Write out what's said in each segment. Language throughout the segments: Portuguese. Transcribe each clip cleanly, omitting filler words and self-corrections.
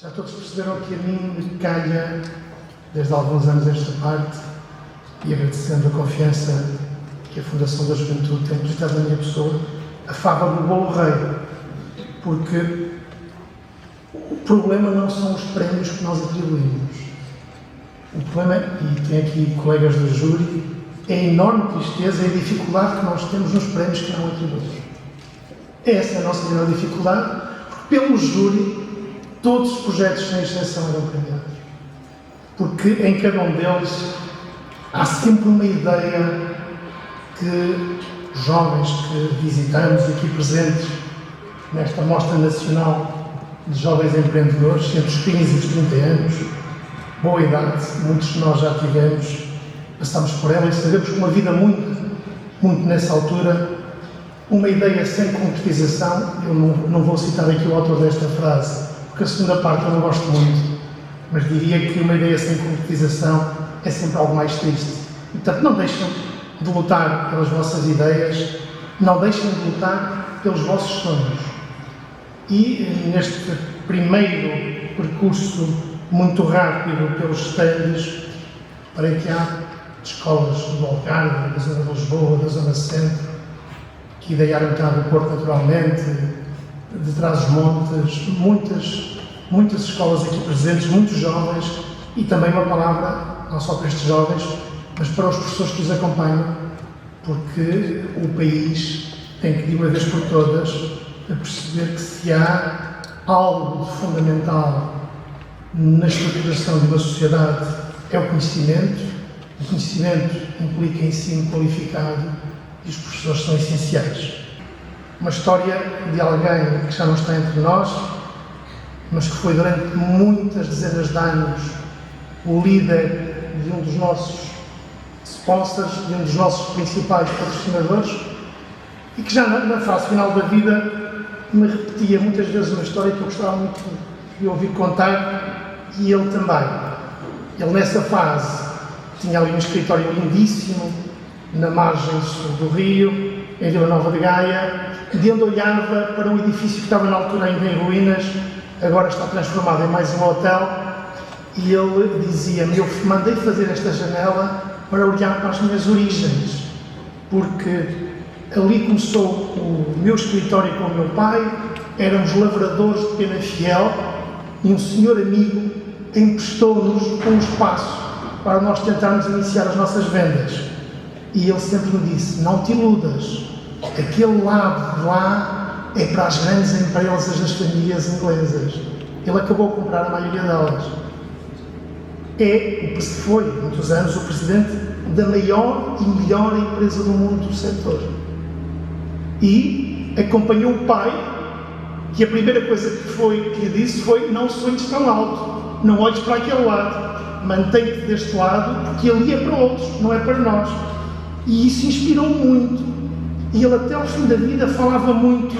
Já todos perceberam que a mim me calha, desde há alguns anos esta parte, e agradecendo a confiança que a Fundação da Juventude tem depositado na minha pessoa, a fava do bolo rei. Porque o problema não são os prémios que nós atribuímos. O problema, e tem aqui colegas do júri, é a enorme tristeza e a dificuldade que nós temos nos prémios que não atribuímos. Essa é a nossa maior dificuldade, porque pelo júri todos os projetos sem exceção eram premiados. Porque em cada um deles há sempre uma ideia que os jovens que visitamos aqui presentes nesta Mostra Nacional de Jovens Empreendedores, entre os 15 e os 30 anos, boa idade, muitos de nós já tivemos, passamos por ela e sabemos que uma vida muito nessa altura, uma ideia sem concretização, eu não vou citar aqui o autor desta frase, porque a segunda parte eu não gosto muito, mas diria que uma ideia sem concretização é sempre algo mais triste. E, portanto, não deixem de lutar pelas vossas ideias, não deixem de lutar pelos vossos sonhos. E neste primeiro percurso muito rápido pelos stands, reparei que há escolas do Algarve, da zona de Lisboa, da zona centro, que idearam cá do Porto naturalmente, de Trás-os-Montes, muitas escolas aqui presentes, muitos jovens, e também uma palavra, não só para estes jovens, mas para os professores que os acompanham, porque o país tem que, de uma vez por todas, perceber que se há algo de fundamental na estruturação de uma sociedade é o conhecimento. O conhecimento implica ensino qualificado e os professores são essenciais. Uma história de alguém que já não está entre nós, mas que foi durante muitas dezenas de anos o líder de um dos nossos sponsors, de um dos nossos principais patrocinadores, e que já na fase final da vida me repetia muitas vezes uma história que eu gostava muito de ouvir contar, e ele também. Ele nessa fase tinha ali um escritório lindíssimo, na margem sul do Rio, em Vila Nova de Gaia, de onde olhava para um edifício que estava na altura ainda em ruínas, agora está transformado em mais um hotel, e ele dizia-me: eu mandei fazer esta janela para olhar para as minhas origens, porque ali começou o meu escritório com o meu pai, éramos lavradores de pena fiel, e um senhor amigo emprestou-nos um espaço para nós tentarmos iniciar as nossas vendas. E ele sempre me disse: não te iludas, aquele lado de lá é para as grandes empresas das famílias inglesas. Ele acabou de comprar a maioria delas. Foi, muitos anos, o presidente da maior e melhor empresa do mundo do setor. E acompanhou o pai, que a primeira coisa que lhe disse foi: não sonhes tão alto, não olhes para aquele lado, mantém-te deste lado, porque ali é para outros, não é para nós. E isso inspirou muito. E ele até ao fim da vida falava muito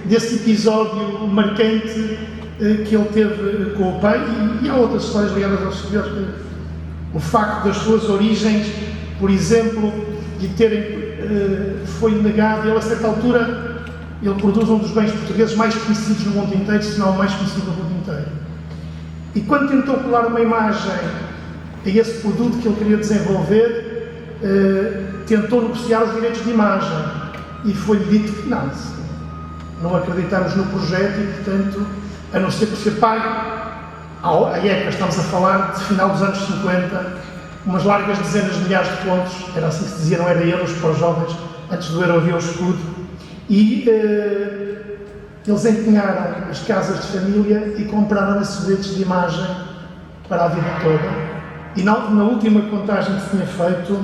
desse episódio marcante que ele teve com o pai, e há outras histórias ligadas ao senhor. O facto das suas origens, por exemplo, de terem foi negado, ele a certa altura, ele produz um dos bens portugueses mais conhecidos no mundo inteiro, se não o mais conhecido no mundo inteiro. E quando tentou colar uma imagem a esse produto que ele queria desenvolver, tentou negociar os direitos de imagem, e foi-lhe dito que não acreditamos no projeto e, portanto, a não ser por ser pago, à época estamos a falar de final dos anos 50, umas largas dezenas de milhares de pontos, era assim que se dizia, não era euros para os jovens, antes do euro havia o escudo, e eles empenharam as casas de família e compraram esses direitos de imagem para a vida toda. E na última contagem que se tinha feito,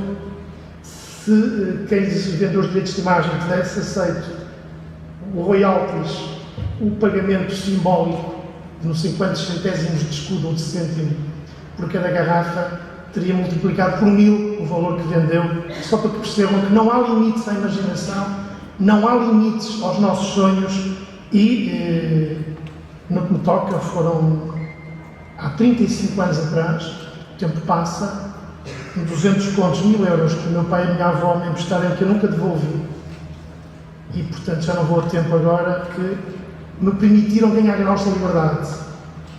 se quem lhes vendeu os direitos de imagem tivesse aceito o royalties, o pagamento simbólico de uns 50 centésimos de escudo ou de cêntimo por cada garrafa, teria multiplicado por 1000 o valor que vendeu, só para que percebam que não há limites à imaginação, não há limites aos nossos sonhos. E no que me toca, foram há 35 anos atrás, o tempo passa, 200 contos, 1000 euros que o meu pai e a minha avó me emprestaram, que eu nunca devolvi. E portanto já não vou a tempo agora, que me permitiram ganhar graus de liberdade.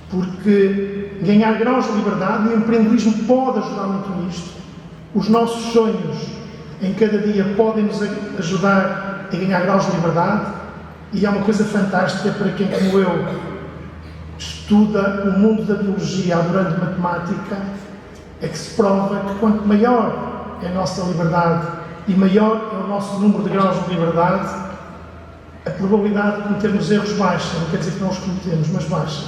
Porque ganhar graus de liberdade, e o empreendedorismo pode ajudar muito nisto. Os nossos sonhos em cada dia podem nos ajudar a ganhar graus de liberdade, e é uma coisa fantástica para quem, como eu, estuda o mundo da biologia adorando matemática, é que se prova que quanto maior é a nossa liberdade e maior é o nosso número de graus de liberdade, a probabilidade de cometermos erros baixa. Não quer dizer que não os cometemos, mas baixa.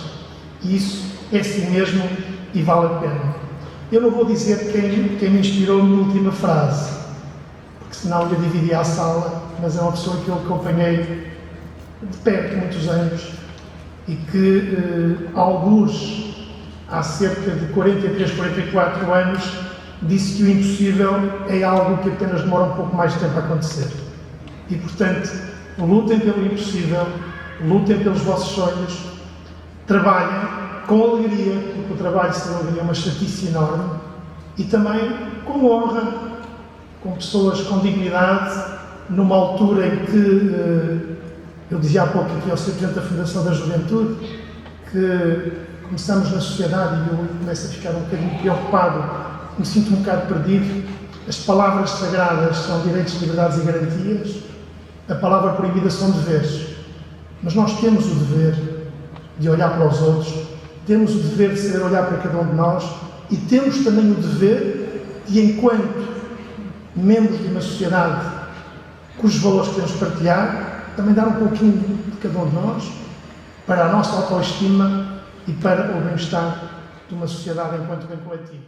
E isso é assim mesmo e vale a pena. Eu não vou dizer quem me inspirou na última frase, porque senão eu dividia a sala, mas é uma pessoa que eu acompanhei de perto muitos anos e que, alguns, há cerca de 43, 44 anos, disse que o impossível é algo que apenas demora um pouco mais de tempo a acontecer. E, portanto, lutem pelo impossível, lutem pelos vossos sonhos, trabalhem com alegria, porque o trabalho sem alegria é uma chatice enorme, e também com honra, com pessoas com dignidade, numa altura em que, eu dizia há pouco aqui ao Sr. Presidente da Fundação da Juventude, que começamos na sociedade, e eu começo a ficar um bocadinho preocupado, me sinto um bocado perdido. As palavras sagradas são direitos, liberdades e garantias, a palavra proibida são deveres. Mas nós temos o dever de olhar para os outros, temos o dever de saber olhar para cada um de nós, e temos também o dever de, enquanto membros de uma sociedade cujos valores queremos partilhar, também dar um pouquinho de cada um de nós para a nossa autoestima e para o bem-estar de uma sociedade enquanto bem coletivo.